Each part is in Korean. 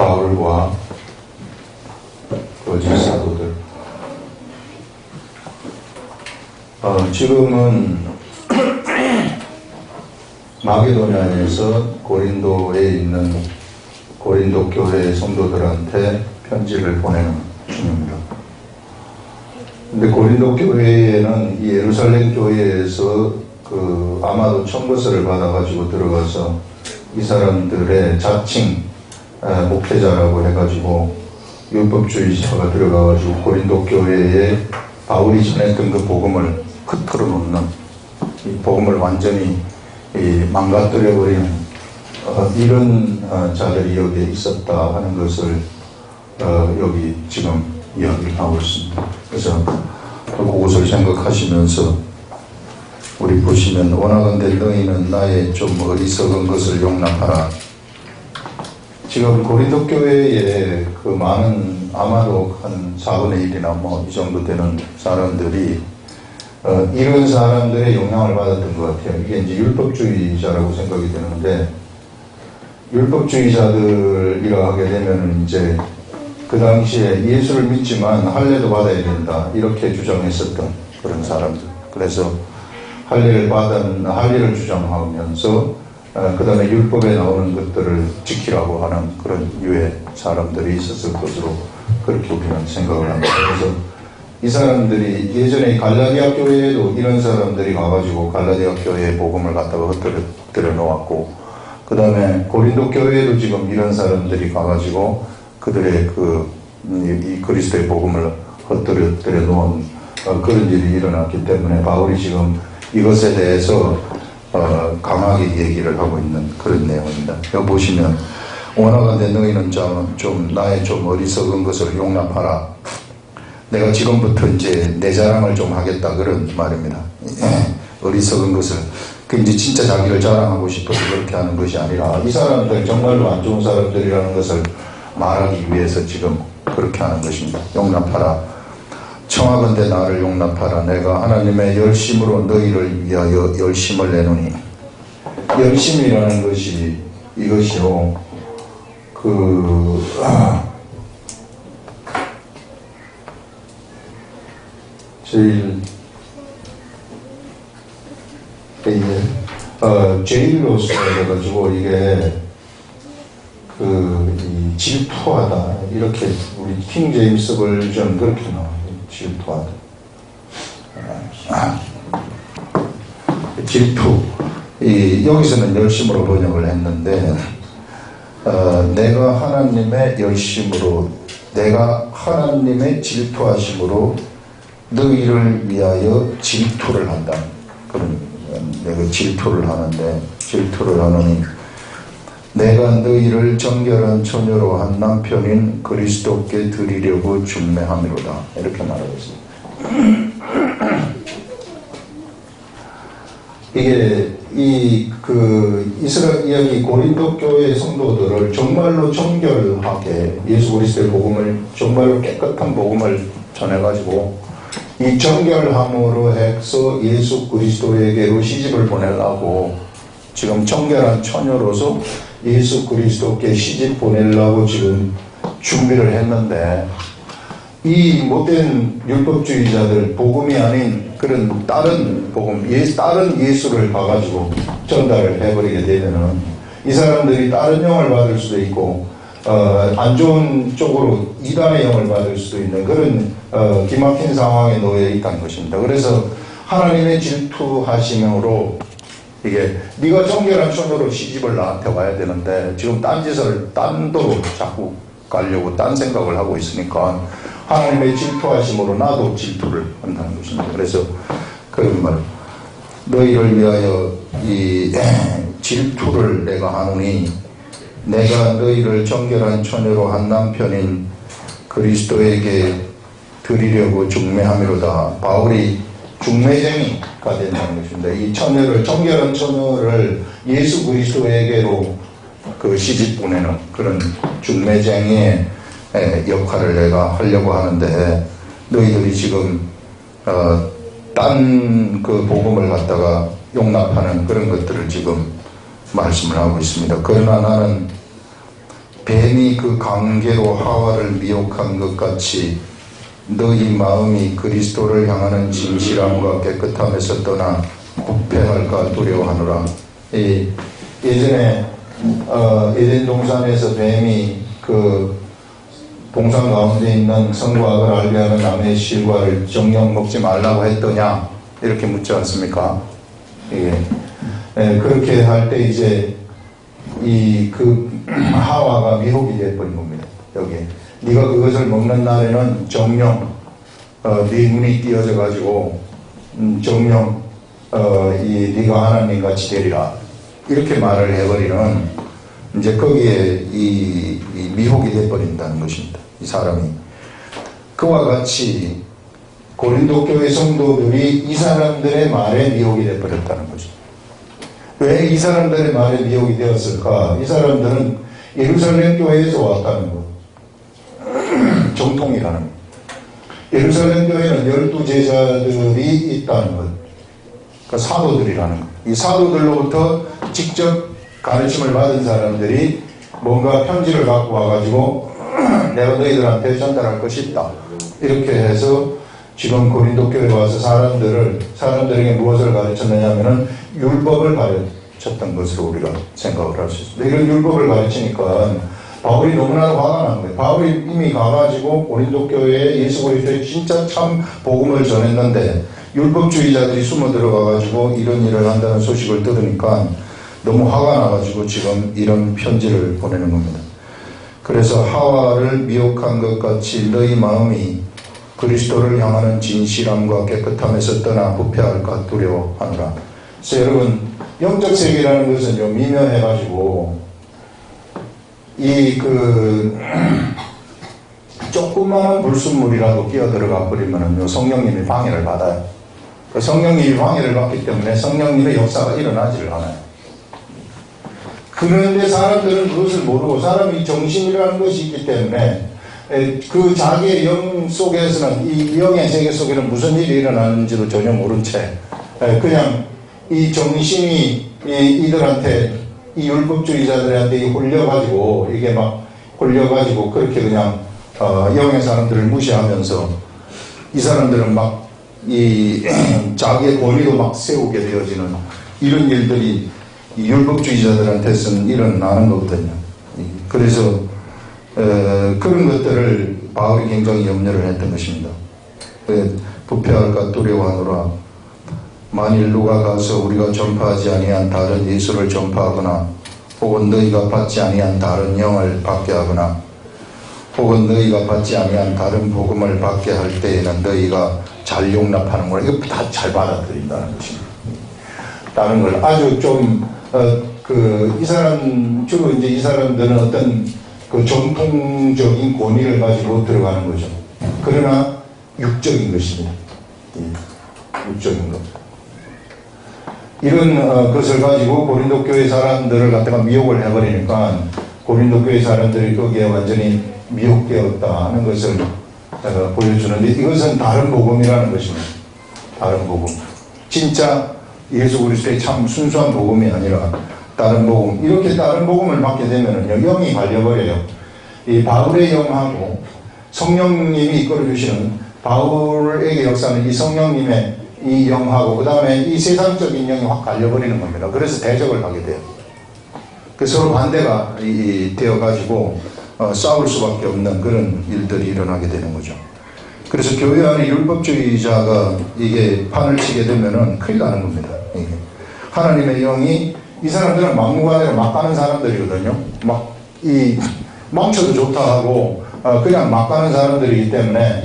바울과 거짓 사도들. 지금은 마게도냐에서 고린도에 있는 고린도 교회 성도들한테 편지를 보내는 중입니다. 근데 고린도 교회에는 이 예루살렘 교회에서 아마도 청거서를 받아가지고 들어가서 이 사람들의 자칭 목회자라고 해가지고 율법주의자가 들어가가지고 고린도 교회에 바울이 전했던 그 복음을 흐트러 놓는, 이 복음을 완전히 망가뜨려버리는 이런 자들이 여기에 있었다 하는 것을 여기 지금 이야기를 하고 있습니다. 그래서 그것을 생각하시면서 우리 보시면 원하건대 너희는 나의 좀 어리석은 것을 용납하라. 지금 고린도 교회에 그 많은, 아마도 한 4분의 1이나 뭐 이 정도 되는 사람들이 이런 사람들의 영향을 받았던 것 같아요. 이게 이제 율법주의자라고 생각이 되는데, 율법주의자들이라 하게 되면은 이제 그 당시에 예수를 믿지만 할례도 받아야 된다 이렇게 주장했었던 그런 사람들. 그래서 할례를 주장하면서 그 다음에 율법에 나오는 것들을 지키라고 하는 그런 유의 사람들이 있었을 것으로 그렇게 우리는 생각을 합니다. 그래서 이 사람들이 예전에 갈라디아 교회에도 이런 사람들이 가가지고 갈라디아 교회의 복음을 갖다가 흩뜨려 놓았고, 그 다음에 고린도 교회에도 지금 이런 사람들이 가가지고 그들의 이 그리스도의 복음을 흩뜨려 놓은 그런 일이 일어났기 때문에 바울이 지금 이것에 대해서 강하게 얘기를 하고 있는 그런 내용입니다. 여기 보시면 원하건대 너희는 좀 나의 좀 어리석은 것을 용납하라. 내가 지금부터 이제 내 자랑을 좀 하겠다 그런 말입니다. 어리석은 것을, 그 이제 진짜 자기를 자랑하고 싶어서 그렇게 하는 것이 아니라 이 사람들 정말로 안 좋은 사람들이라는 것을 말하기 위해서 지금 그렇게 하는 것입니다. 용납하라. 청하건대 나를 용납하라. 내가 하나님의 열심으로 너희를 위하여 열심을 내노니. 열심이라는 것이 이것이요, 제일로서 해가지고 이게 이 질투하다 이렇게 우리 킹 제임스 버전 그렇게 나와요. 질투하다. 질투. 여기서는 열심으로 번역을 했는데, 내가 하나님의 열심으로, 내가 하나님의 질투하심으로 너희를 위하여 질투를 한다. 그런, 내가 질투를 하는데, 질투를 하느니, 내가 너희를 정결한 처녀로 한 남편인 그리스도께 드리려고 중매함이로다. 이렇게 말하고 있습니다. 이게 여기 고린도 교회 성도들을 정말로 정결하게 예수 그리스도의 복음을 정말로 깨끗한 복음을 전해가지고 이 정결함으로 해서 예수 그리스도에게로 시집을 보내려고 지금 정결한 처녀로서 예수 그리스도께 시집 보내려고 지금 준비를 했는데, 이 못된 율법주의자들 복음이 아닌 그런 다른 복음, 다른 예수를 가가지고 전달을 해버리게 되면은 이 사람들이 다른 영을 받을 수도 있고 안 좋은 쪽으로 이단의 영을 받을 수도 있는 그런 기막힌 상황에 놓여 있다는 것입니다. 그래서 하나님의 질투하심으로 이게 네가 정결한 처녀로 시집을 나한테 와야 되는데 지금 딴짓을 딴 도로 자꾸 가려고 딴 생각을 하고 있으니까 하나님의 질투하심으로 나도 질투를 한다는 것입니다. 그래서 그런 말, 너희를 위하여 이 질투를 내가 하노니 내가 너희를 정결한 처녀로 한 남편인 그리스도에게 드리려고 중매함이로다. 바울이 중매쟁이가 된다는 것입니다. 이 처녀를, 정결한 처녀를 예수 그리스도에게로 시집 보내는 그런 중매쟁이의 역할을 내가 하려고 하는데, 너희들이 지금 딴 그 복음을 갖다가 용납하는 그런 것들을 지금 말씀을 하고 있습니다. 그러나 나는 뱀이 그 관계로 하와를 미혹한 것 같이 너희 마음이 그리스도를 향하는 진실함과 깨끗함에서 떠나 부패할까 두려워하노라. 예전에 에덴 동산에서 뱀이 그 동산 가운데 있는 선과 악을 알게 하는 나무의 실과를 정녕 먹지 말라고 했더냐 이렇게 묻지 않습니까? 그렇게 할 때 이제 하와가 미혹이 되어버린 겁니다. 여기에 네가 그것을 먹는 날에는 정녕 네 눈이 띄어져 가지고 정녕 네가 하나님 같이 되리라 이렇게 말을 해버리는 이제 거기에 이 미혹이 되어버린다는 것입니다. 이 사람이 그와 같이 고린도 교회 성도들이 이 사람들의 말에 미혹이 되어버렸다는 거죠. 왜 이 사람들의 말에 미혹이 되었을까? 이 사람들은 예루살렘 교회에서 왔다는 것. 정통이라는 것. 예루살렘 교회는 12제자들이 있다는 것. 그러니까 사도들이라는 것. 이 사도들로부터 직접 가르침을 받은 사람들이 뭔가 편지를 갖고 와가지고 내가 너희들한테 전달할 것이 있다. 이렇게 해서 지금 고린도 교회에 와서 사람들에게 무엇을 가르쳤느냐 하면은 율법을 가르쳤던 것으로 우리가 생각을 할 수 있습니다. 이런 율법을 가르치니까 바울이 너무나도 화가 난 거예요. 바울이 이미 가가지고 고린도 교회에 예수 그리스도의 진짜 참 복음을 전했는데 율법주의자들이 숨어 들어가가지고 이런 일을 한다는 소식을 들으니까 너무 화가 나가지고 지금 이런 편지를 보내는 겁니다. 그래서 하와를 미혹한 것 같이 너희 마음이 그리스도를 향하는 진실함과 깨끗함에서 떠나 부패할까 두려워하노라. 그래서 여러분 영적 세계라는 것은 좀 미묘해가지고 조그마한 불순물이라도 끼어들어가 버리면 성령님이 방해를 받아요. 성령님이 방해를 받기 때문에 성령님의 역사가 일어나지를 않아요. 그런데 사람들은 그것을 모르고 사람이 정신이라는 것이 있기 때문에 그 자기의 영 속에서는 이 영의 세계 속에는 무슨 일이 일어나는지도 전혀 모른 채 그냥 이 정신이 이들한테 이 율법주의자들한테 홀려가지고 이게 막 홀려가지고 그렇게 그냥 영의 사람들을 무시하면서 이 사람들은 막 이 자기의 권위도 막 세우게 되어지는 이런 일들이 이 율법주의자들한테서는 일어나는 거거든요. 그래서 그런 것들을 바울이 굉장히 염려를 했던 것입니다. 부패할까 두려워하노라. 만일 누가 가서 우리가 전파하지 아니한 다른 예수를 전파하거나 혹은 너희가 받지 아니한 다른 영을 받게 하거나 혹은 너희가 받지 아니한 다른 복음을 받게 할 때에는 너희가 잘 용납하는 거라. 이거 다 잘 받아들인다는 것입니다. 다른 걸 아주 좀 주로 이제 이 사람들은 어떤 그 정통적인 권위를 가지고 들어가는 거죠. 그러나 육적인 것입니다. 육적인 것. 이런 것을 가지고 고린도 교회 사람들을 갖다가 미혹을 해버리니까 고린도 교회 사람들이 거기에 완전히 미혹되었다 하는 것을 보여주는데 이것은 다른 복음이라는 것입니다. 다른 복음. 진짜 예수 그리스도의 참 순수한 복음이 아니라 다른 복음. 이렇게 다른 복음을 받게 되면은요, 영이 갈려버려요. 이 바울의 영하고 성령님이 이끌어주시는 바울에게 역사는 이 성령님의 이 영하고 그 다음에 이 세상적인 영이 확 갈려버리는 겁니다. 그래서 대적을 하게 돼요. 그 서로 반대가 되어가지고 싸울 수밖에 없는 그런 일들이 일어나게 되는 거죠. 그래서 교회 안에 율법주의자가 이게 판을 치게 되면은 큰일 나는 겁니다. 이게. 하나님의 영이 이 사람들은 막무가내로 막 가는 사람들이거든요. 망쳐도 좋다 하고 그냥 막 가는 사람들이기 때문에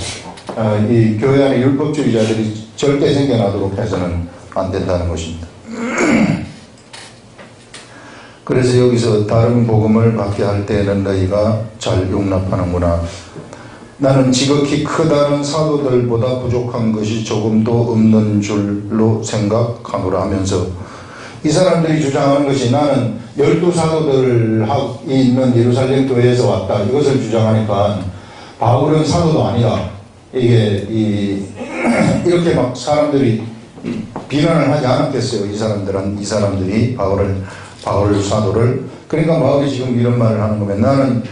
이 교회 안에 율법주의자들이 절대 생겨나도록 해서는 안 된다는 것입니다. 그래서 여기서 다른 복음을 받게 할 때에는 너희가 잘 용납하는구나. 나는 지극히 크다는 사도들보다 부족한 것이 조금도 없는 줄로 생각하노라 하면서 이 사람들이 주장하는 것이 나는 12사도들이 있는 예루살렘 교회에서 왔다. 이것을 주장하니까 바울은 사도도 아니다. 이렇게 막 사람들이 비난을 하지 않았겠어요. 이 사람들이 바울 사도를 그러니까 마을이 지금 이런 말을 하는 거면 나는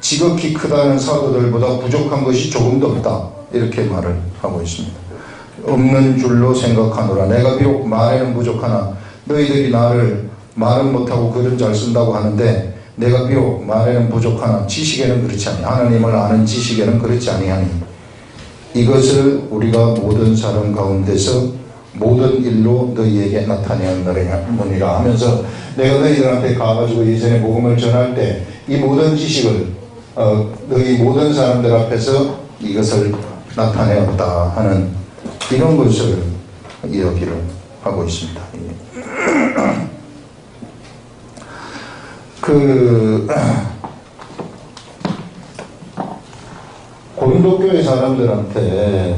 지극히 크다는 사도들보다 부족한 것이 조금도 없다. 이렇게 말을 하고 있습니다. 없는 줄로 생각하노라. 내가 비록 말에는 부족하나 너희들이 나를 말은 못하고 글은 잘 쓴다고 하는데 내가 비록 말에는 부족하나 지식에는 그렇지 아니 하나님을 아는 지식에는 그렇지 아니하니 이것을 우리가 모든 사람 가운데서 모든 일로 너희에게 나타내었느니라 하면서 내가 너희들한테 가가지고 예전에 복음을 전할 때 이 모든 지식을 너희 모든 사람들 앞에서 이것을 나타내었다 하는 이런 것을 이야기를 하고 있습니다. 고린도 교회 사람들한테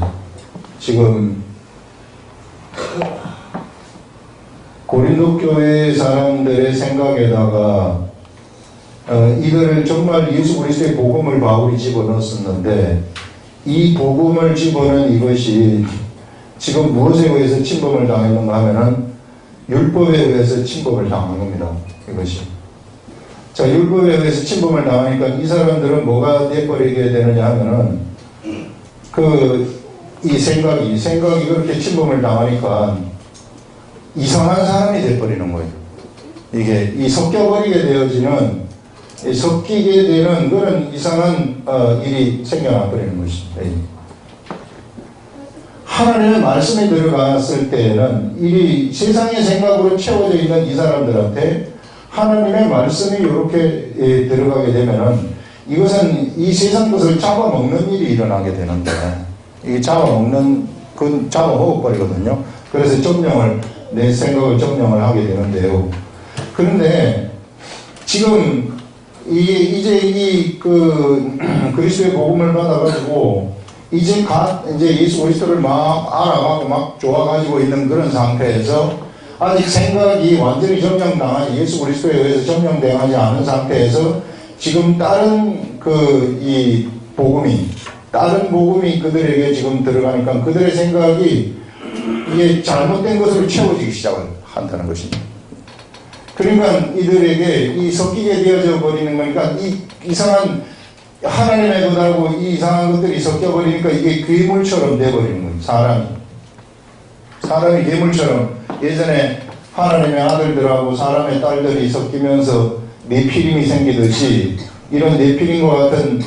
지금 고린도 교회 사람들의 생각에다가 이거를 정말 예수 그리스도의 복음을 바울이 집어넣었었는데 이 복음을 집어넣은 이것이 지금 무엇에 의해서 침범을 당했는가 하면은 율법에 의해서 침범을 당한 겁니다. 이것이. 자, 율법에 의해서 침범을 당하니까 이 사람들은 뭐가 돼버리게 되느냐 하면은 이 생각이 그렇게 침범을 당하니까 이상한 사람이 돼버리는 거예요. 이게 이 섞여버리게 되어지는 섞이게 되는 그런 이상한 일이 생겨나버리는 것입니다. 하나님의 말씀에 들어갔을 때에는 이 세상의 생각으로 채워져 있는 이 사람들한테 하나님의 말씀이 이렇게 들어가게 되면은 이것은 이 세상 것을 잡아먹는 일이 일어나게 되는데 이 잡아먹는 건 잡아먹어버리거든요. 그래서 내 생각을 점령을 하게 되는데요. 그런데 지금 이제 그리스도의 복음을 받아가지고 이제 예수 그리스도를 막 알아가고 막 좋아가지고 있는 그런 상태에서 아직 생각이 완전히 점령당하지 예수 그리스도에 의해서 점령당하지 않은 상태에서 지금 다른 다른 복음이 그들에게 지금 들어가니까 그들의 생각이 이게 잘못된 것으로 채워지기 시작을 한다는 것입니다. 그러니까 이들에게 이 섞이게 되어져 버리는 거니까 이 이상한 하나님의 것하고 이 이상한 것들이 섞여버리니까 이게 괴물처럼 돼버리는 거예요. 사람이 괴물처럼 예전에 하나님의 아들들하고 사람의 딸들이 섞이면서 네피림이 생기듯이 이런 네피림과 같은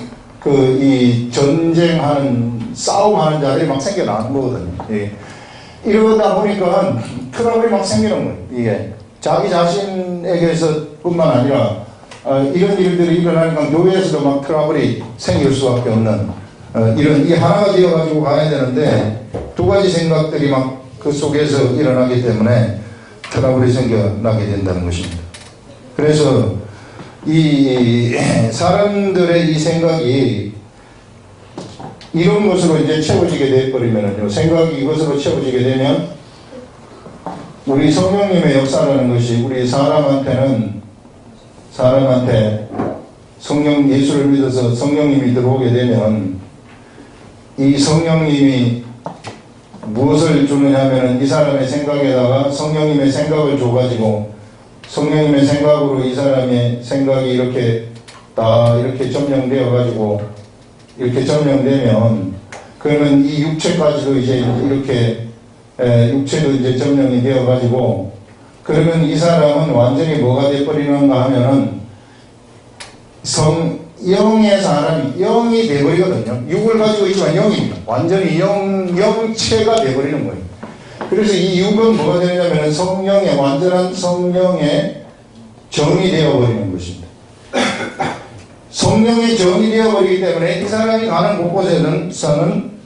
이 전쟁하는 싸움하는 자들이 막 생겨나는 거거든요. 예. 이러다 보니까 트러블이 막 생기는 거예요. 이게 자기 자신에게서 뿐만 아니라 이런 일들이 일어나니까 교회에서도 막 트러블이 생길 수밖에 없는 이런 이 하나가 되어가지고 가야 되는데 두 가지 생각들이 막 그 속에서 일어나기 때문에 트러블이 생겨나게 된다는 것입니다. 그래서 이 사람들의 이 생각이 이런 것으로 이제 채워지게 되어버리면요. 생각이 이것으로 채워지게 되면 우리 성령님의 역사라는 것이 우리 사람한테 예수를 믿어서 성령님이 들어오게 되면 이 성령님이 무엇을 주느냐 하면 이 사람의 생각에다가 성령님의 생각을 줘가지고 성령님의 생각으로 이 사람의 생각이 이렇게 점령되어가지고 이렇게 점령되면 그러면 이 육체까지도 이제 이렇게 육체도 이제 점령이 되어가지고 그러면 이 사람은 완전히 뭐가 돼버리는가 하면은 영의 사람이 영이 돼버리거든요. 육을 가지고 있지만 영입니다. 완전히 영체가 돼버리는 거예요. 그래서 이 육은 뭐가 되냐면은 완전한 성령의 정이 되어버리는 것입니다. 성령의 정이 되어버리기 때문에 이 사람이 가는 곳곳에는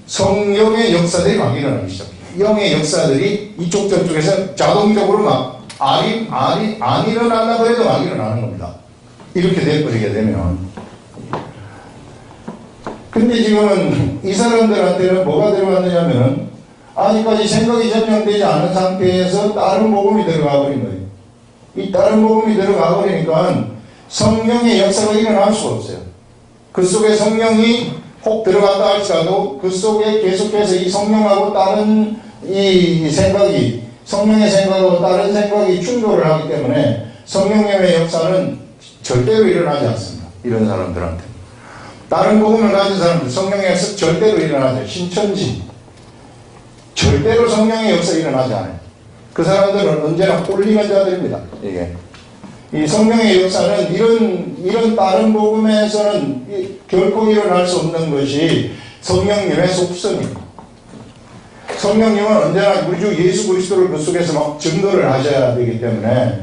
성령의 역사들이 막 일어나기 시작해요. 영의 역사들이 이쪽 저쪽에서 자동적으로 막 안 일어나려고 해도 막 일어나는 겁니다. 이렇게 돼버리게 되면. 근데 지금은 이 사람들한테는 뭐가 들어갔느냐면은 아직까지 생각이 점령되지 않은 상태에서 다른 복음이 들어가 버린 거예요. 이 다른 복음이 들어가 버리니까 성령의 역사가 일어날 수가 없어요. 그 속에 성령이 혹 들어간다 할지라도 그 속에 계속해서 이 성령하고 다른 성령의 생각하고 다른 생각이 충돌을 하기 때문에 성령님의 역사는 절대로 일어나지 않습니다. 이런 사람들한테. 다른 복음을 가진 사람들, 성령의 역사 절대로 일어나지 않아요. 신천지. 절대로 성령의 역사 일어나지 않아요. 그 사람들은 언제나 홀리는 자들입니다. 이게. 이 성령의 역사는 이런 다른 복음에서는 결코 일어날 수 없는 것이 성령님의 속성입니다. 성령님은 언제나 우리 주 예수 그리스도를 그 속에서 막 증거를 하셔야 되기 때문에,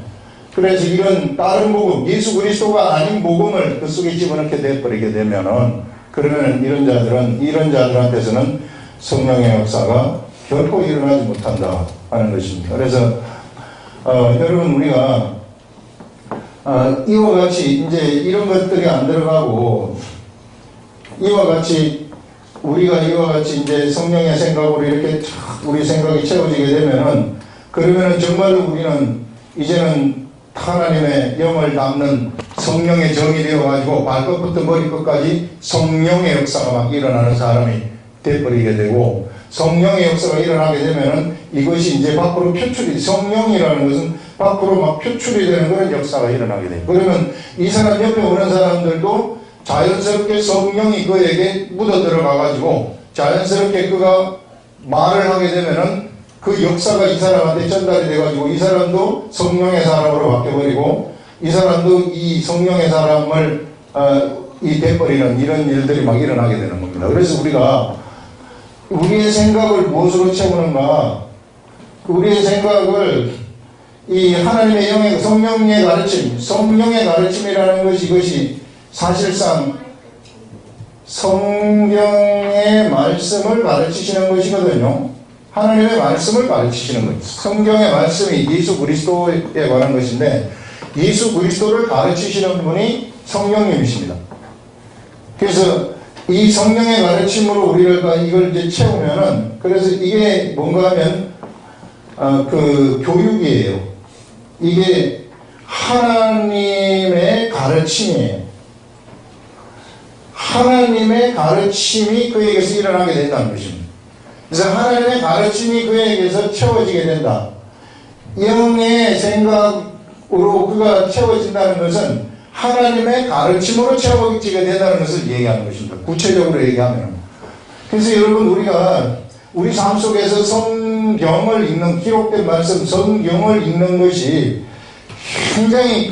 그래서 이런 다른 복음, 예수 그리스도가 아닌 복음을 그 속에 집어넣게 돼버리게 되면은, 그러면 이런 자들한테서는 성령의 역사가 결코 일어나지 못한다 하는 것입니다. 그래서 여러분, 우리가 이와 같이 이제 이런 것들이 안 들어가고, 우리가 이와 같이 이제 성령의 생각으로 이렇게 우리 생각이 채워지게 되면은, 그러면은 정말로 우리는 이제는 하나님의 영을 담는 성령의 정이 되어가지고 발끝부터 머리끝까지 성령의 역사가 막 일어나는 사람이 되어버리게 되고, 성령의 역사가 일어나게 되면은 이것이 이제 밖으로 표출이, 성령이라는 것은 밖으로 막 표출이 되는 그런 역사가 일어나게 돼요. 그러면 이 사람 옆에 오는 사람들도 자연스럽게 성령이 그에게 묻어 들어가가지고 자연스럽게 그가 말을 하게 되면은 그 역사가 이 사람한테 전달이 돼가지고 이 사람도 성령의 사람으로 바뀌어버리고 이 사람도 이 성령의 사람을 돼버리는 이런 일들이 막 일어나게 되는 겁니다. 그래서 우리가 우리의 생각을 무엇으로 채우는가? 우리의 생각을 이 하나님의 영의 성령의 가르침, 성령의 가르침이라는 것이 이것이 사실상 성경의 말씀을 가르치시는 것이거든요. 하나님의 말씀을 가르치시는 거예요. 성경의 말씀이 예수 그리스도에 관한 것인데 예수 그리스도를 가르치시는 분이 성령님이십니다. 그래서 이 성령의 가르침으로 우리가 이걸 이제 채우면은, 그래서 이게 뭔가 하면 그 교육이에요. 이게 하나님의 가르침이에요. 하나님의 가르침이 그에게서 일어나게 된다는 것입니다. 그래서 하나님의 가르침이 그에게서 채워지게 된다. 영의 생각으로 그가 채워진다는 것은 하나님의 가르침으로 채워지게 된다는 것을 얘기하는 것입니다. 구체적으로 얘기하면. 그래서 여러분, 우리가 우리 삶 속에서 성경을 읽는, 기록된 말씀, 성경을 읽는 것이 굉장히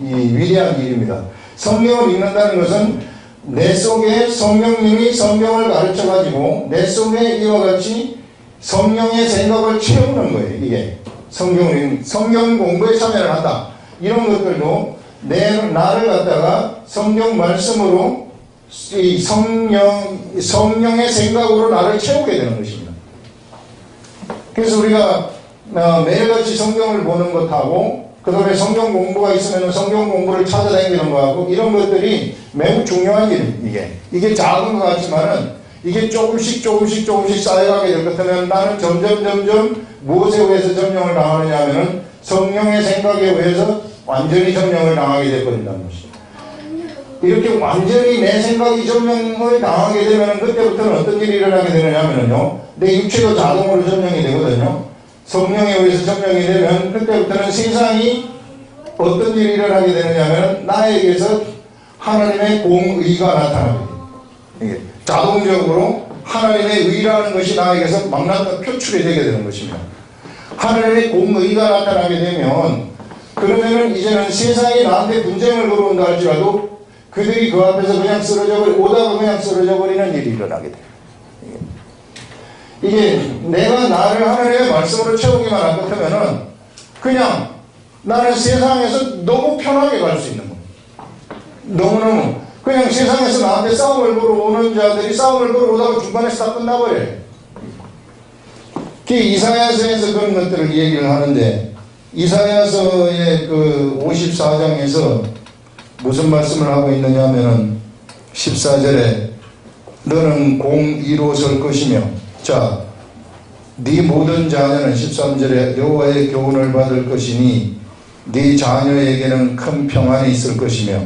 위대한 일입니다. 성경을 읽는다는 것은 내 속에 성령님이 성경을 가르쳐가지고 내 속에 이와 같이 성령의 생각을 채우는 거예요. 이게 성경 공부에 참여를 한다. 이런 것들도 나를 갖다가 성경 말씀으로 이 성령의 생각으로 나를 채우게 되는 것입니다. 그래서 우리가 매일같이 성경을 보는 것하고 그 다음에 성경 공부가 있으면 성경 공부를 찾아다니는 거하고 이런 것들이 매우 중요한 일입니다. 이게 작은 것 같지만은 이게 조금씩 쌓여가게 될 것 같으면 나는 점점 무엇에 의해서 점령을 당하느냐 하면은 성령의 생각에 의해서 완전히 점령을 당하게 되어버린다는 것입니다. 이렇게 완전히 내 생각이 점령을 당하게 되면 그때부터는 어떤 일이 일어나게 되느냐 하면요, 내 육체도 자동으로 점령이 되거든요. 성령에 의해서 점령이 되면 그때부터는 세상이 어떤 일이 일어나게 되느냐 하면 나에게서 하나님의 공의가 나타나게 돼요. 자동적으로 하나님의 의라는 것이 나에게서 막 표출이 되게 되는 것입니다. 하나님의 공의가 나타나게 되면 그러면은 이제는 세상이 나한테 분쟁을 걸어온다 할지라도 그들이 그 앞에서 그냥 오다가 그냥 쓰러져 버리는 일이 일어나게 돼요. 이게 내가 나를 하나님의 말씀으로 채우기만 한 것 같으면은 그냥 나는 세상에서 너무 편하게 갈 수 있는 거예요. 너무너무 그냥 세상에서 나한테 싸움을 걸어오는 자들이 싸움을 걸어오다가 중간에서 다 끝나버려요. 이사야서에서 그런 것들을 얘기를 하는데 이사야서의 그 54장에서 무슨 말씀을 하고 있느냐 하면은 14절에 너는 공의로 설 것이며 자, 네 모든 자녀는 13절에 여호와의 교훈을 받을 것이니 네 자녀에게는 큰 평안이 있을 것이며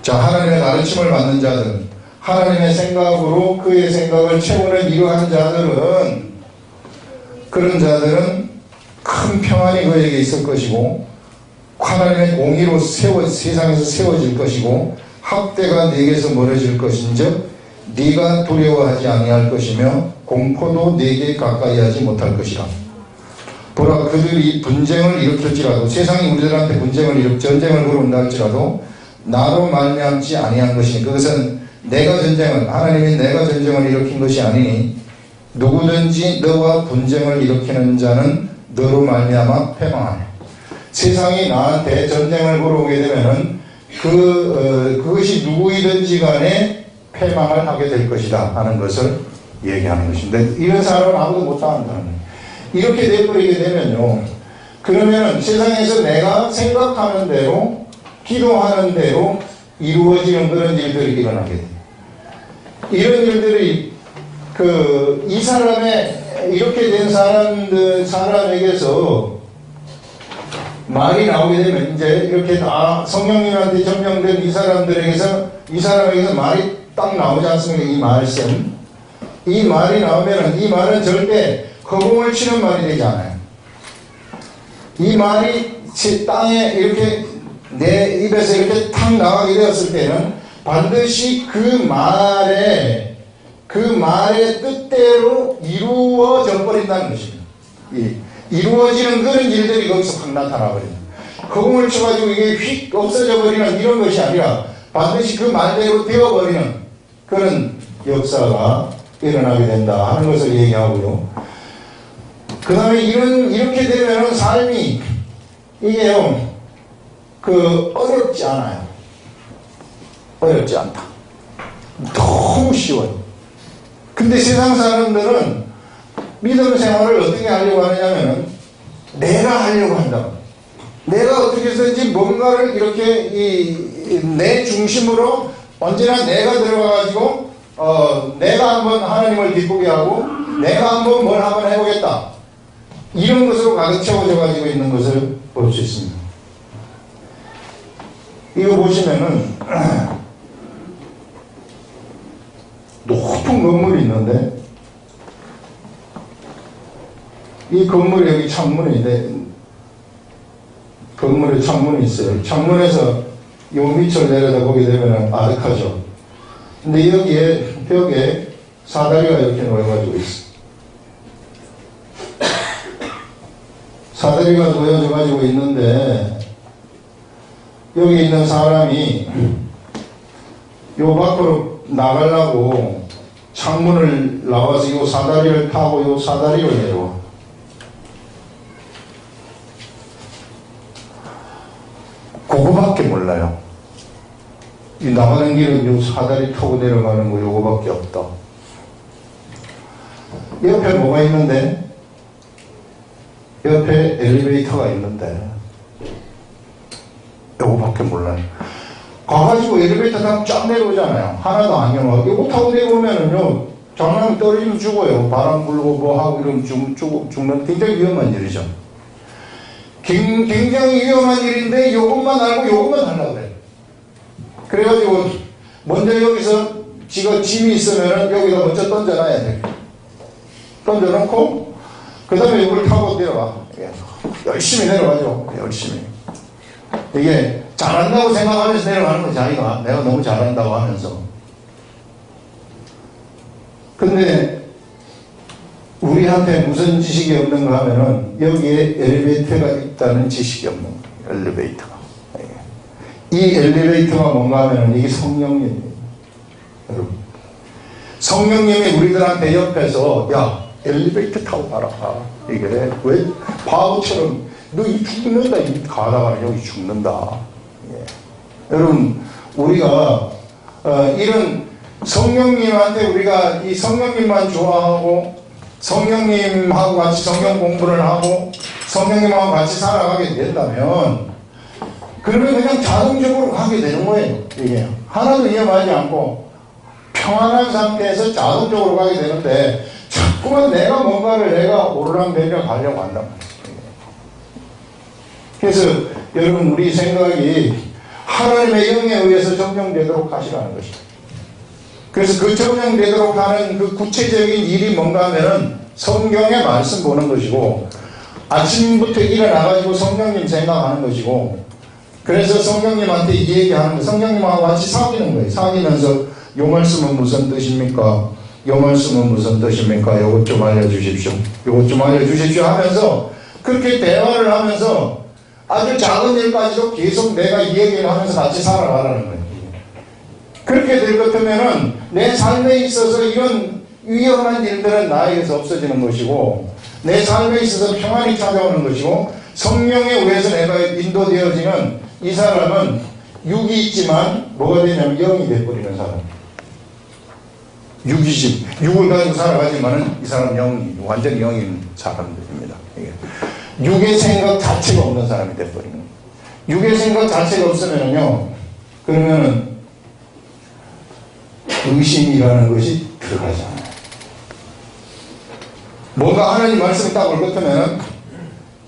자, 하나님의 가르침을 받는 자들, 하나님의 생각으로 그의 생각을 채우는 이러한 자들은 그런 자들은 큰 평안이 그에게 있을 것이고 하나님의 공의로 세상에서 세워질 것이고 학대가 네게서 멀어질 것인즉 네가 두려워하지 아니할 것이며 공포도 네게 가까이 하지 못할 것이라. 보라, 그들이 분쟁을 일으킬지라도, 세상이 우리들한테 전쟁을 걸어온다 할지라도 나로 말미암지 아니한 것이니, 그것은 하나님이 내가 전쟁을 일으킨 것이 아니니 누구든지 너와 분쟁을 일으키는 자는 너로 말미암아 패망하네. 세상이 나한테 전쟁을 걸어오게 되면은 그것이 누구이든지 간에 패망을 하게 될 것이다 하는 것을 얘기하는 것입니다. 이런 사람은 아무도 못당한다는 거예요. 이렇게 돼버리게 되면요, 그러면은 세상에서 내가 생각하는 대로, 기도하는 대로 이루어지는 그런 일들이 일어나게 돼요. 이런 일들이 이 사람의, 이렇게 된 사람에게서 말이 나오게 되면, 이제 이렇게 다 성령님한테 점령된 이 사람에게서 말이 딱 나오지 않습니까? 이 말씀. 이 말이 나오면은, 이 말은 절대 허공을 치는 말이 되지 않아요. 이 말이 땅에 이렇게 내 입에서 이렇게 탁 나가게 되었을 때는 반드시 그 말의 뜻대로 이루어져 버린다는 것입니다. 이루어지는 그런 일들이 거기서 확 나타나 버립니다. 허공을 쳐가지고 이게 휙 없어져 버리는 이런 것이 아니라 반드시 그 말대로 되어버리는 그런 역사가 일어나게 된다 하는 것을 얘기하고요. 그 다음에 이렇게 되면은 삶이, 이게요, 어렵지 않아요. 어렵지 않다. 너무 쉬워요. 근데 세상 사람들은 믿음 생활을 어떻게 하려고 하느냐면은, 내가 하려고 한다. 내가 어떻게 해서든지 뭔가를 이렇게 내 중심으로 언제나 내가 들어가가지고, 내가 한번 하나님을 기쁘게 하고, 내가 한번 뭘 한번 해보겠다. 이런 것으로 가득 채워져 가지고 있는 것을 볼 수 있습니다. 이거 보시면은 높은 건물이 있는데, 이 건물에 여기 창문인데, 건물에 창문이 있어요. 창문에서 요 밑을 내려다 보게 되면 아득하죠. 근데 여기에 벽에 사다리가 이렇게 놓여가지고 있어요. 사다리가 놓여져 가지고 있는데, 여기 있는 사람이 요 밖으로 나가려고 창문을 나와서 요 사다리를 타고 요 사다리로 내려와. 그거밖에 몰라요. 이 나가는 길은 요 사다리 타고 내려가는 거 요거밖에 없다. 옆에 뭐가 있는데? 옆에 엘리베이터가 있는데 요거밖에 몰라요. 가가지고 엘리베이터 타면 쫙 내려오잖아요. 하나도 안 영하고. 요거 타고 내려오면은요, 장난이 떨어지면 죽어요. 바람 불고 뭐 하고 이러면 죽는 굉장히 위험한 일이죠. 굉장히 위험한 일인데 요것만 알고 요것만 하려고 그래요. 그래가지고 먼저 여기서 지가 짐이 있으면은 여기다 먼저 던져놔야 돼. 던져놓고 그 다음에 이걸 타고 내려와. 열심히 내려가죠. 열심히. 이게 잘한다고 생각하면서 내려가는 거지, 자기가. 내가 너무 잘한다고 하면서. 근데 우리한테 무슨 지식이 없는가 하면은 여기에 엘리베이터가 있다는 지식이 없는 거예요. 엘리베이터가. 이 엘리베이터가 뭔가 하면은 이게 성령님이에요. 여러분. 성령님이 우리들한테 옆에서, 야, 엘리베이터 타고 가라. 이게 왜 바보처럼 너 이 죽는다. 이 가다가 여기 죽는다. 예. 여러분, 우리가 이런 성령님한테 우리가 이 성령님만 좋아하고 성령님하고 같이 성경 공부를 하고 성령님하고 같이 살아가게 된다면, 그러면 그냥 자동적으로 가게 되는 거예요. 이게 하나도 위험하지 않고 평안한 상태에서 자동적으로 가게 되는데, 자꾸만 내가 뭔가를 내가 오르락내리락 하려고 한단 말이에요. 그래서 여러분, 우리 생각이 하나님의 영에 의해서 점령되도록 하시라는 것입니다. 그래서 그 점령되도록 하는 그 구체적인 일이 뭔가 하면은 성경의 말씀 보는 것이고, 아침부터 일어나가지고 성령님 생각하는 것이고, 그래서 성령님한테 이 얘기하는 거, 성령님하고 같이 사귀는 거예요. 사귀면서 요 말씀은 무슨 뜻입니까? 요 말씀은 무슨 뜻입니까? 요것 좀 알려주십시오. 요것 좀 알려주십시오 하면서 그렇게 대화를 하면서 아주 작은 일까지도 계속 내가 이 얘기를 하면서 같이 살아가라는 거예요. 그렇게 될 것 같으면은 내 삶에 있어서 이런 위험한 일들은 나에게서 없어지는 것이고 내 삶에 있어서 평안이 찾아오는 것이고 성령에 의해서 내가 인도되어지는 이 사람은 육이 있지만 뭐가 되냐면 영이 되어버리는 사람. 육이지, 육을 가지고 살아가지만은 이 사람은 영이, 완전히 영인 사람들입니다. 육의 생각 자체가 없는 사람이 되어버리는 거예요. 육의 생각 자체가 없으면요, 그러면은 의심이라는 것이 들어가지 않아요. 뭔가 하나님 말씀이 딱 올 것 같으면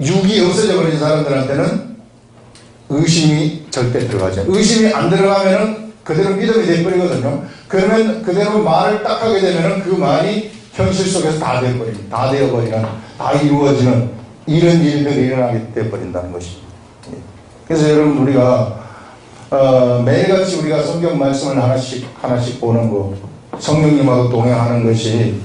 육이 없어져 버린 사람들한테는 의심이 절대 들어가지 않아요. 의심이 안 들어가면은 그대로 믿음이 되어버리거든요. 그러면 그대로 말을 딱 하게 되면은 그 말이 현실 속에서 다 되어버립니다. 다 되어버리는, 다 이루어지는 이런 일들이 일어나게 되어버린다는 것입니다. 그래서 여러분 우리가 매일같이 우리가 성경 말씀을 하나씩 보는 거, 성령님하고 동행하는 것이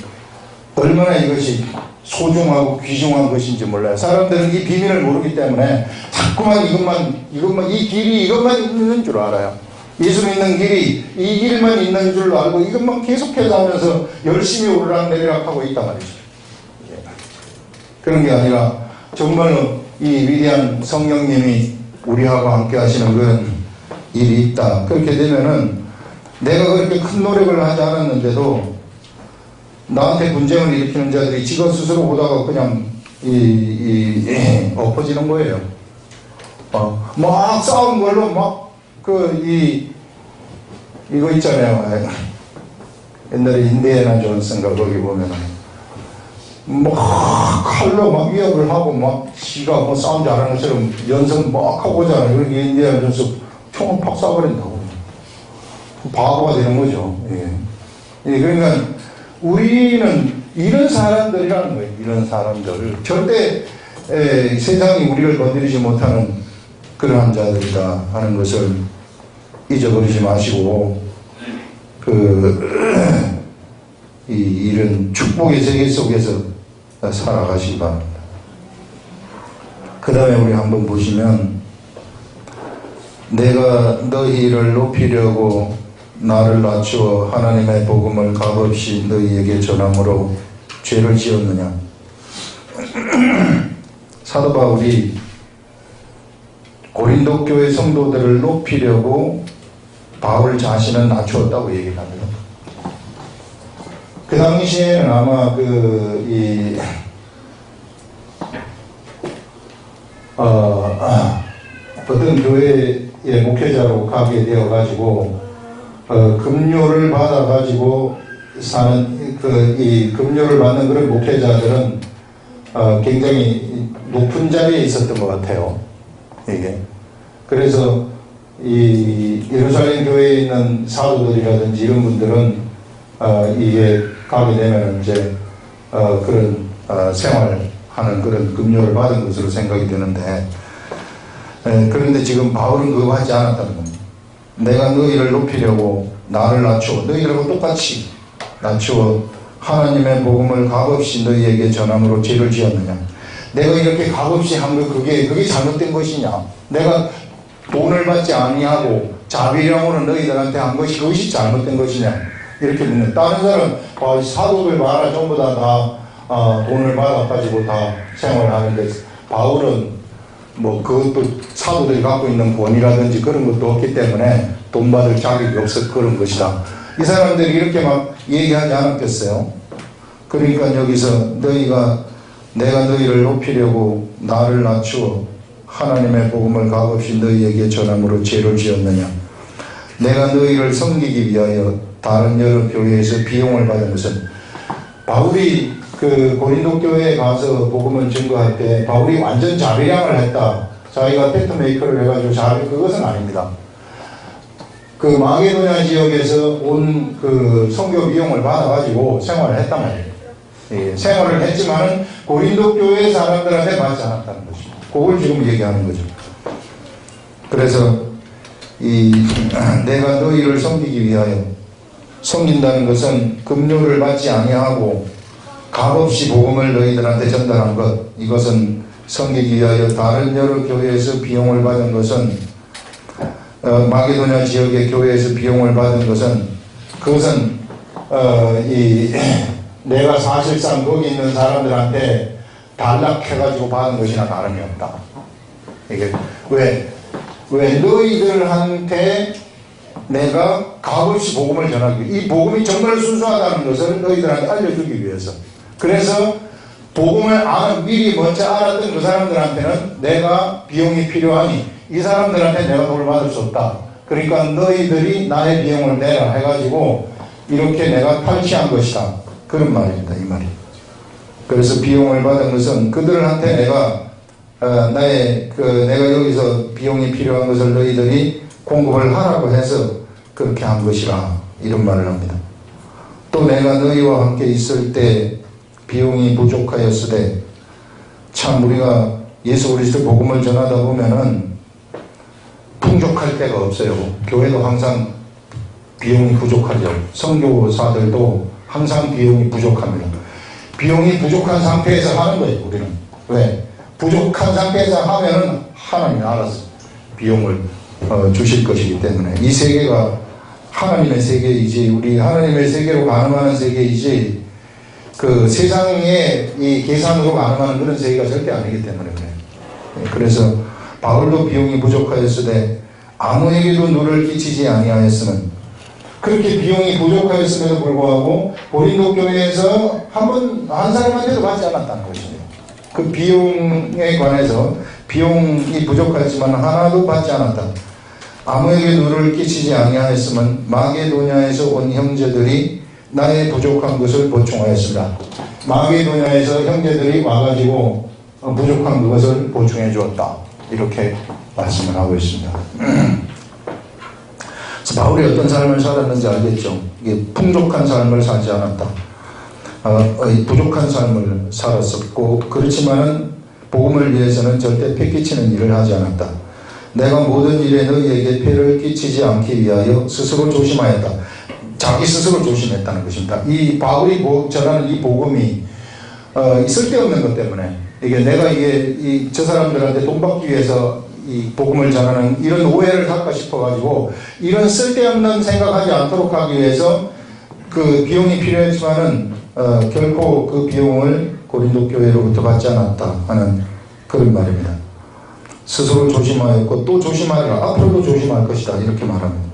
얼마나 이것이 소중하고 귀중한 것인지 몰라요. 사람들은 이 비밀을 모르기 때문에 자꾸만 이것만 이 길이 이것만 있는 줄 알아요. 예수 믿는 길이 이 길만 있는 줄 알고 이것만 계속해서 하면서 열심히 오르락내리락 하고 있단 말이죠. 그런 게 아니라 정말로 이 위대한 성령님이 우리하고 함께 하시는 그런 일이 있다. 그렇게 되면은 내가 그렇게 큰 노력을 하지 않았는데도 나한테 분쟁을 일으키는 자들이 지가 스스로 보다가 그냥 엎어지는 거예요. 막 싸운 걸로 막 이거 있잖아요. 옛날에 인디애나 존스인가 거기 보면은 막 칼로 막 위협을 하고 막 지가 뭐 싸움 잘하는 것처럼 연습 막 하고 오잖아요. 그러니까 인디애나 존스 총을 팍 쏴버린다고. 바보가 되는 거죠. 예, 그러니까 우리는 이런 사람들이라는 거예요. 이런 사람들. 절대 세상이 우리를 건드리지 못하는 그러한 자들이다 하는 것을 잊어버리지 마시고 이런 축복의 세계 속에서 살아가시기 바랍니다. 그 다음에 우리 한번 보시면 내가 너희를 높이려고 나를 낮추어 하나님의 복음을 값없이 너희에게 전함으로 죄를 지었느냐. 사도 바울이 고린도 교회 성도들을 높이려고 바울 자신은 낮추었다고 얘기를 합니다. 그 당시에는 아마 어떤 교회의 목회자로 가게 되어가지고 급료를 받아가지고 사는 이 급료를 받는 그런 목회자들은 굉장히 높은 자리에 있었던 것 같아요. 이게 그래서 이 예루살렘 교회에 있는 사도들이라든지 이런 분들은 이게 가게 되면 이제 그런 생활하는 그런 급료를 받은 것으로 생각이 되는데 그런데 지금 바울은 그거 하지 않았다는 겁니다. 내가 너희를 높이려고 나를 낮추어 너희들하고 똑같이 낮추어 하나님의 복음을 값없이 너희에게 전함으로 죄를 지었느냐. 내가 이렇게 값없이 한 거 그게 잘못된 것이냐. 내가 돈을 받지 아니하고 자비령으로 너희들한테 한 것이 그것이 잘못된 것이냐. 이렇게 묻는. 다른 사람 사도들 많아 전부 다 돈을 받아가지고 다 생활하는데 바울은 뭐 그것도 사도들이 갖고 있는 권위라든지 그런 것도 없기 때문에 돈 받을 자격이 없어 그런 것이다. 이 사람들이 이렇게 막 얘기하지 않았겠어요. 그러니까 여기서 내가 너희를 높이려고 나를 낮추어 하나님의 복음을 값없이 너희에게 전함으로 죄를 지었느냐. 내가 너희를 섬기기 위하여 다른 여러 교회에서 비용을 받은 것은 바울이 그 고린도 교회에 가서 복음을 증거할 때 바울이 완전 자비량을 했다. 자기가 팩트메이커를 해가지고 그것은 아닙니다. 그 마게도냐 지역에서 온 그 선교 비용을 받아가지고 생활을 했단 말이에요. 예, 생활을 했지만은 고린도 교회 사람들한테 받지 않았다는 것입니다. 그걸 지금 얘기하는 거죠. 그래서 내가 너희를 섬기기 위하여, 섬긴다는 것은 급료를 받지 아니하고 값없이 복음을 너희들한테 전달한 것, 이것은 섬기기 위하여. 다른 여러 교회에서 비용을 받은 것은, 마게도냐 지역의 교회에서 비용을 받은 것은, 그것은 내가 사실상 거기 있는 사람들한테 단락해가지고 받은 것이나 다름이 없다. 이게 왜 너희들한테 내가 값없이 복음을 전하기 위해, 이 복음이 정말 순수하다는 것을 너희들한테 알려주기 위해서. 그래서 복음을 미리 먼저 알았던 그 사람들한테는 내가 비용이 필요하니 이 사람들한테 내가 돈을 받을 수 없다. 그러니까 너희들이 나의 비용을 내라 해가지고 이렇게 내가 탈취한 것이다. 그런 말입니다. 이 말이. 그래서 비용을 받은 것은 그들한테 내가 내가 여기서 비용이 필요한 것을 너희들이 공급을 하라고 해서 그렇게 한 것이라, 이런 말을 합니다. 또 내가 너희와 함께 있을 때 비용이 부족하였으되, 참 우리가 예수 그리스도 복음을 전하다 보면은 풍족할 때가 없어요. 교회도 항상 비용이 부족하죠. 선교사들도 항상 비용이 부족합니다. 비용이 부족한 상태에서 하는 거예요, 우리는. 왜? 부족한 상태에서 하면은 하나님이 알아서 비용을 주실 것이기 때문에. 이 세계가 하나님의 세계이지, 우리 하나님의 세계로 가늠하는 세계이지, 그 세상의 이 계산으로 가늠하는 그런 세계가 절대 아니기 때문에 그래요. 그래서 바울도 비용이 부족하였으되 아무에게도 누를 끼치지 아니하였으면, 그렇게 비용이 부족하였음에도 불구하고 고린도 교회에서 한 사람한테도 받지 않았다는 것입니다. 그 비용에 관해서 비용이 부족하지만 하나도 받지 않았다. 아무에게 누를 끼치지 아니하였으면 마게도냐에서 온 형제들이 나의 부족한 것을 보충하였습니다. 마게도냐에서 형제들이 와가지고 부족한 그것을 보충해 주었다. 이렇게 말씀을 하고 있습니다. 그래서 바울이 어떤 삶을 살았는지 알겠죠. 이게 풍족한 삶을 살지 않았다. 부족한 삶을 살았었고, 그렇지만은 복음을 위해서는 절대 패 끼치는 일을 하지 않았다. 내가 모든 일에 너희에게 폐를 끼치지 않기 위하여 스스로 조심하였다. 자기 스스로 조심했다는 것입니다. 이 바울이 전하는 이 복음이 쓸데없는 것 때문에, 이게 내가 저 사람들한테 돈 받기 위해서 이 복음을 전하는 이런 오해를 살까 싶어가지고, 이런 쓸데없는 생각하지 않도록 하기 위해서 그 비용이 필요했지만은 결코 그 비용을 고린도 교회로부터 받지 않았다 하는 그런 말입니다. 스스로 조심하였고 또 조심하리라, 앞으로도 조심할 것이다, 이렇게 말합니다.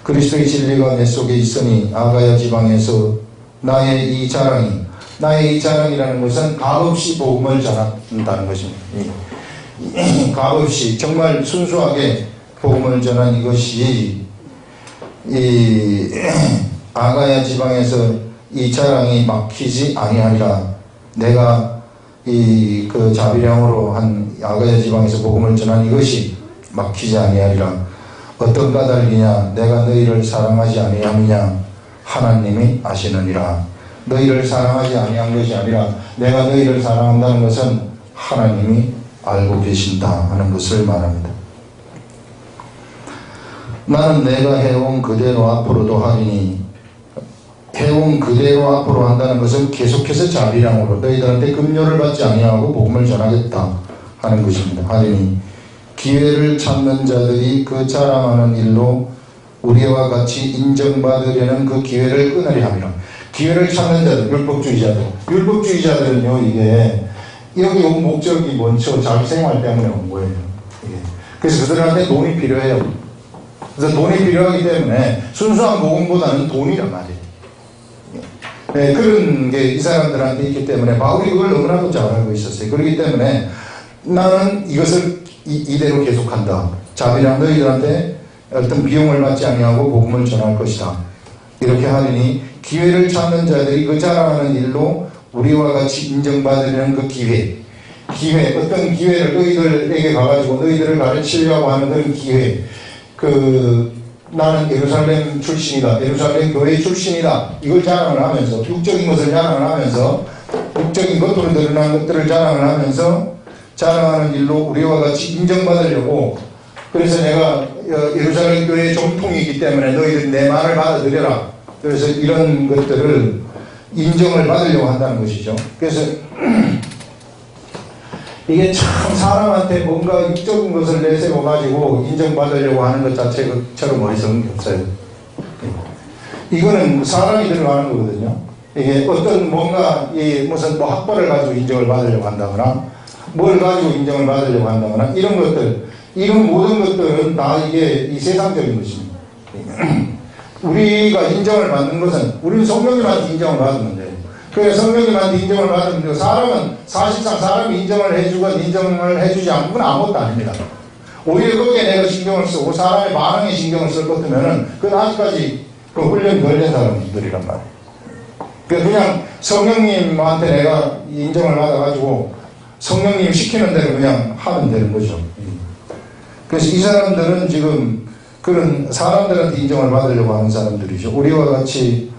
그리스도의 진리가 내 속에 있으니 아가야 지방에서 나의 이 자랑이라는 것은 값없이 복음을 전한다는 것입니다. 값없이 정말 순수하게 복음을 전한 이것이 이 아가야 지방에서 이 자랑이 막히지 아니하리라. 내가 그 자비량으로 한 아가야 지방에서 복음을 전한 이것이 막히지 아니하리라. 어떤 까닭이냐? 내가 너희를 사랑하지 아니함이냐? 하나님이 아시느니라. 너희를 사랑하지 아니한 것이 아니라 내가 너희를 사랑한다는 것은 하나님이 알고 계신다 하는 것을 말합니다. 나는 내가 해온 그대로 앞으로도 하리니, 해온 그대로 앞으로 한다는 것은 계속해서 자비량으로 너희들한테 급료를 받지 아니하고 복음을 전하겠다 하는 것입니다. 하리니 기회를 찾는 자들이 그 자랑하는 일로 우리와 같이 인정받으려는 그 기회를 끊으려 함이라. 기회를 찾는 자들, 율법주의자들은요, 이게 여기 온 목적이 먼저 자기 생활 때문에 온 거예요. 이게. 그래서 그들한테 돈이 필요해요. 그래서 돈이 필요하기 때문에 순수한 복음보다는 돈이란 말이에요. 네, 그런 게 이 사람들한테 있기 때문에 바울이 그걸 너무나도 잘 알고 있었어요. 그렇기 때문에 나는 이것을 이대로 계속한다. 자비랑 너희들한테 어떤 비용을 받지 아니하고 복음을 전할 것이다. 이렇게 하느니 기회를 찾는 자들이 그 자랑하는 일로 우리와 같이 인정받으려는 그 기회, 어떤 기회를 너희들에게 가가지고 너희들을 가르치려고 하는 그런 기회, 나는 예루살렘 출신이다, 예루살렘 교회 출신이다, 이걸 자랑을 하면서, 육적인 것을 자랑을 하면서, 육적인 것으로 드러난 것들을 자랑을 하면서 자랑하는 일로 우리와 같이 인정받으려고 그래서 내가 예루살렘 교회의 정통이기 때문에 너희들이 내 말을 받아들여라. 그래서 이런 것들을 인정을 받으려고 한다는 것이죠. 그래서 이게 참 사람한테 뭔가 육적인 것을 내세워가지고 인정받으려고 하는 것 자체처럼 어리석은 게 없어요. 이거는 사람이 들어가는 거거든요. 이게 어떤 뭔가 무슨 뭐 학벌을 가지고 인정을 받으려고 한다거나 뭘 가지고 인정을 받으려고 한다거나 이런 것들, 이런 모든 것들은 다 이게 이 세상적인 것입니다. 우리가 인정을 받는 것은 우리는 성령님한테 인정을 받으면 돼요. 그래서 성령님한테 인정을 받으면 돼요. 사람은 사실상 사람이 인정을 해주건 인정을 해주지 않고는 아무것도 아닙니다. 오히려 거기에 내가 신경을 쓰고 사람의 반응에 신경을 쓸 것 같으면은 그건 아직까지 그 훈련이 덜 된 사람들이란 말이에요. 그냥 성령님한테 내가 인정을 받아가지고 성령님 시키는 대로 그냥 하면 되는 거죠. 그래서 이 사람들은 지금 그런 사람들한테 인정을 받으려고 하는 사람들이죠. 우리와 같이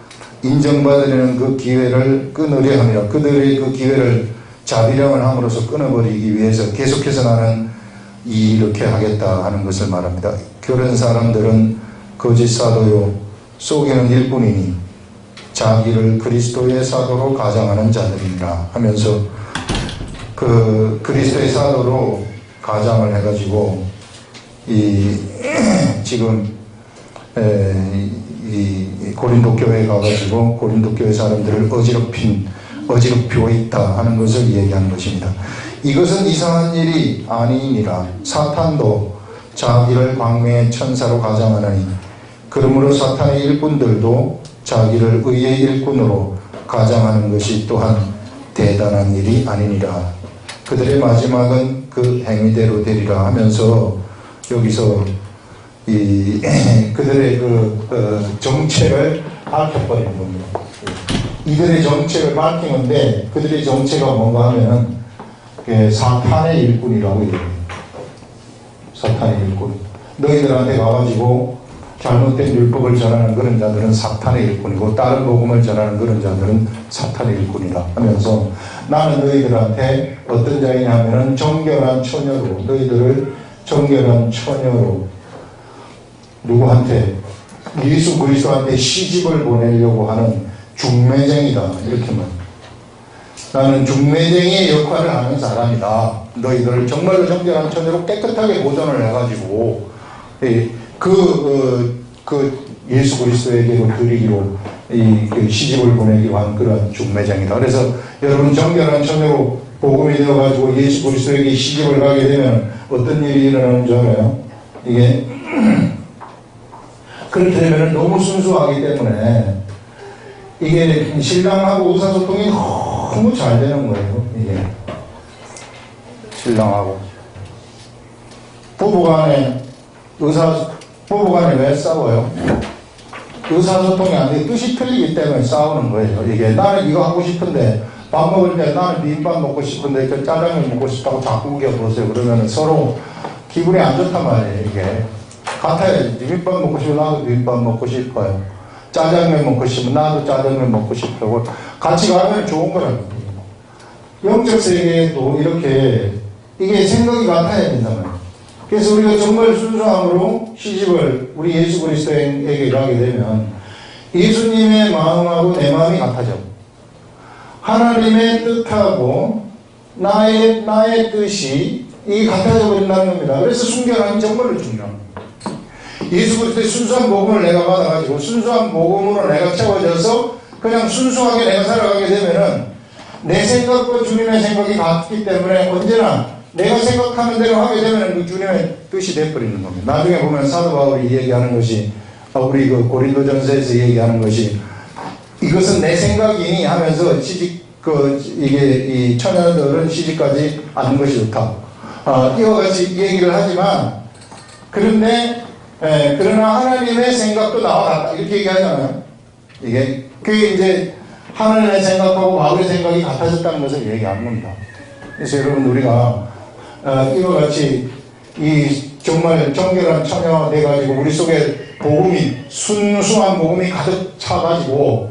인정받으려는 그 기회를 끊으려 함이라. 그들의 그 기회를 자비령을 함으로써 끊어버리기 위해서 계속해서 나는 이렇게 하겠다 하는 것을 말합니다. 그런 사람들은 거짓 사도요 속이는 일뿐이니 자기를 그리스도의 사도로 가장하는 자들이라 하면서 그 그리스도의 사도로 가장을 해가지고 지금 이 고린도 교회에 가가지고 고린도 교회 사람들을 어지럽히고 있다 하는 것을 얘기하는 것입니다. 이것은 이상한 일이 아니니라. 사탄도 자기를 광명의 천사로 가장하나니 그러므로 사탄의 일꾼들도 자기를 의의 일꾼으로 가장하는 것이 또한 대단한 일이 아니니라. 그들의 마지막은 그 행위대로 되리라 하면서 여기서 그들의 정체를 밝혀버리는 겁니다. 이들의 정체를 밝힌 건데 그들의 정체가 뭔가 하면은 사탄의 일꾼이라고 얘기해요. 사탄의 일꾼. 너희들한테 가가지고 잘못된 율법을 전하는 그런 자들은 사탄의 일꾼이고 다른 복음을 전하는 그런 자들은 사탄의 일꾼이다 하면서 나는 너희들한테 어떤 자이냐 하면은 정결한 처녀로 너희들을 정결한 처녀로 누구한테 예수 그리스도한테 시집을 보내려고 하는 중매쟁이다 이렇게 말합니다. 나는 중매쟁이의 역할을 하는 사람이다. 너희들을 정말로 정결한 처녀로 깨끗하게 보존을 해가지고 예수 그리스도에게로 드리기로 시집을 보내기로 한 그런 중매쟁이다. 그래서 여러분 정결한 처녀로 복음이 되어가지고 예수 그리스도에게 시집을 가게 되면 어떤 일이 일어나는 줄 알아요? 이게 그렇게 되면 너무 순수하기 때문에 이게 신랑하고 의사소통이 너무 잘 되는 거예요. 이게 신랑하고 부부간에 왜 싸워요? 의사소통이 안 돼. 뜻이 틀리기 때문에 싸우는 거예요. 이게 나는 이거 하고 싶은데 밥 먹을 때 나는 비빔밥 먹고 싶은데 저 짜장면 먹고 싶다고 자꾸 우겨보세요. 그러면 서로 기분이 안 좋단 말이에요. 이게 같아요. 비빔밥 먹고 싶으면 나도 비빔밥 먹고 싶어요. 짜장면 먹고 싶으면 나도 짜장면 먹고 싶고 같이 가면 좋은 거라고. 영적 세계에도 이렇게 이게 생각이 같아야 된다면. 그래서 우리가 정말 순수함으로 시집을 우리 예수 그리스도에게 가게 되면 예수님의 마음하고 내 마음이 같아져. 하나님의 뜻하고 나의 뜻이 이게 같아져 버린다는 겁니다. 그래서 순결함이 정말로 중요합니다. 예수 그리스도의 순수한 복음을 내가 받아가지고 순수한 복음으로 내가 채워져서 그냥 순수하게 내가 살아가게 되면은 내 생각과 주님의 생각이 같기 때문에 언제나 내가 생각하는 대로 하게 되면 그 주님의 뜻이 돼버리는 겁니다. 나중에 보면 사도 바울이 얘기하는 것이 우리 그 고린도전서에서 얘기하는 것이 이것은 내 생각이니 하면서 이 처녀들은 시집까지 않는 것이 좋다. 이와 같이 얘기를 하지만 그러나 하나님의 생각도 나와 같다 이렇게 얘기하잖아요. 그게 이제 하나님의 생각하고 바울의 생각이 같아졌다는 것을 얘기하는 겁니다. 그래서 여러분 우리가 이와 같이 이 정말 정결한 처녀 돼가지고 우리 속에 복음이 순수한 복음이 가득 차가지고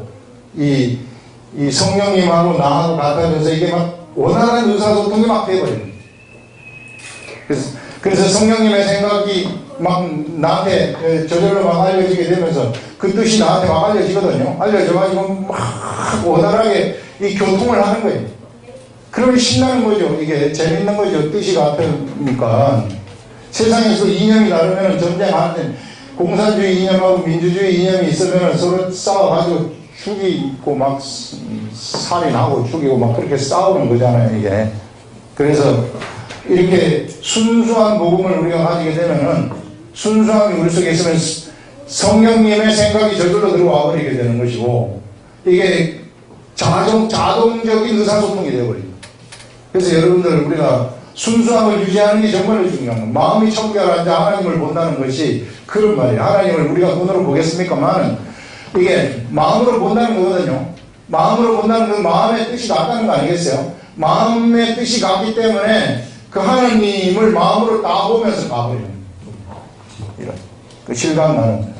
이 성령님하고 나하고 같아져서 이게 막 원활한 의사소통이 막 돼버립니다. 그래서 그래서 성령님의 생각이 막 나한테 저절로 막 알려지게 되면서 그 뜻이 나한테 막 알려지거든요. 알려져가지고 막 원활하게 이 교통을 하는 거예요. 그러면 신나는 거죠. 이게 재밌는 거죠. 뜻이 같으니까. 세상에서 이념이 다르면 전쟁하는데 공산주의 이념하고 민주주의 이념이 있으면 서로 싸워가지고 죽이고 막 살인하고 죽이고 막 그렇게 싸우는 거잖아요, 이게. 그래서 이렇게 순수한 복음을 우리가 가지게 되면은 순수함이 우리 속에 있으면 성령님의 생각이 저절로 들어와 버리게 되는 것이고 이게 자동적인 의사소통이 되어버립니다. 그래서 여러분들 우리가 순수함을 유지하는 게 정말로 중요한 거예요. 마음이 청결한데 하나님을 본다는 것이 그런 말이에요. 하나님을 우리가 눈으로 보겠습니까만은 이게 마음으로 본다는 거거든요. 마음으로 본다는 건 마음의 뜻이 같다는 거 아니겠어요? 마음의 뜻이 같기 때문에 그 하나님을 마음으로 다 보면서 가버리는 이런 그 실감나는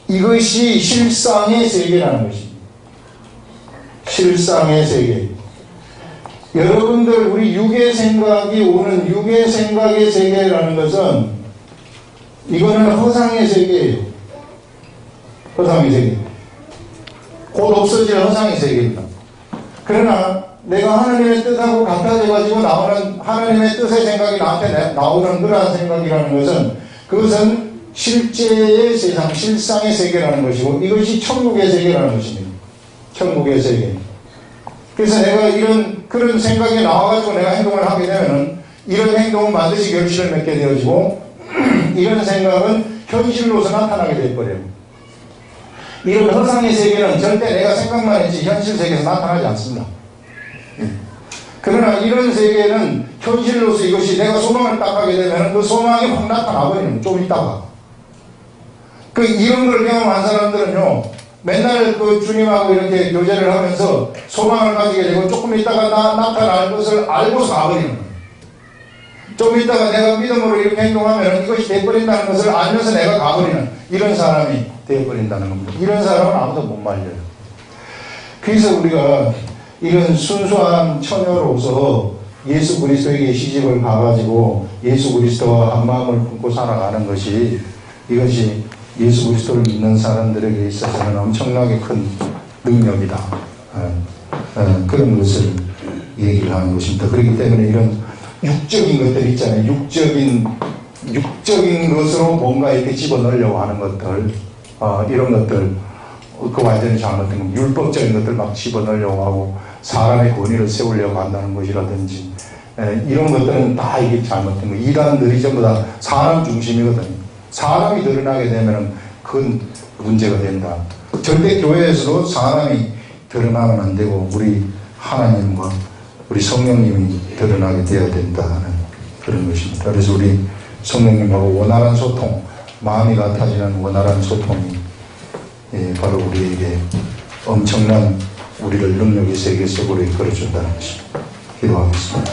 이것이 실상의 세계라는 것입니다. 실상의 세계. 여러분들 우리 육의 생각이 오는 육의 생각의 세계라는 것은 이거는 허상의 세계예요. 허상의 세계. 곧 없어질 허상의 세계입니다. 그러나 내가 하나님의 뜻하고 같아져가지고 나오는 하나님의 뜻의 생각이 나한테 나오는 그러한 생각이라는 것은 그것은 실제의 세상, 실상의 세계라는 것이고 이것이 천국의 세계라는 것입니다. 천국의 세계. 그래서 내가 그런 생각이 나와가지고 내가 행동을 하게 되면은 이런 행동은 반드시 결실을 맺게 되어지고 이런 생각은 현실로서 나타나게 되어버려요. 이런 허상의 세계는 절대 내가 생각만 했지 현실 세계에서 나타나지 않습니다. 그러나 이런 세계는 현실로서 이것이 내가 소망을 딱 하게 되면 그 소망이 확 나타나버리는 좀 있다가 이런 걸 경험한 사람들은요 맨날 그 주님하고 이렇게 교제를 하면서 소망을 가지게 되고 조금 있다가 나타날 것을 알고서 가버리는 거예요. 좀 있다가 내가 믿음으로 이렇게 행동하면 이것이 되어버린다는 것을 알면서 내가 가버리는 이런 사람이 되어버린다는 겁니다. 이런 사람은 아무도 못 말려요. 그래서 우리가 이런 순수한 처녀로서 예수 그리스도에게 시집을 가가지고 예수 그리스도와 한 마음을 품고 살아가는 것이 이것이 예수 그리스도를 믿는 사람들에게 있어서는 엄청나게 큰 능력이다. 그런 것을 얘기를 하는 것입니다. 그렇기 때문에 이런 육적인 것들 있잖아요. 육적인 것으로 뭔가 이렇게 집어넣으려고 하는 것들, 이런 것들, 그 완전히 잘못된 겁니다. 율법적인 것들 막 집어넣으려고 하고 사람의 권위를 세우려고 한다는 것이라든지 이런 것들은 다 이게 잘못된 거예요. 이단들이 전부 다 사람 중심이거든요. 사람이 드러나게 되면 그건 문제가 된다. 절대 교회에서도 사람이 드러나면 안 되고 우리 하나님과 우리 성령님이 드러나게 되어야 된다는 그런 것입니다. 그래서 우리 성령님하고 원활한 소통, 마음이 같아지는 원활한 소통이 바로 우리에게 엄청난 우리를 능력의 세계 속으로 이끌어준다는 것입니다. 기도하겠습니다.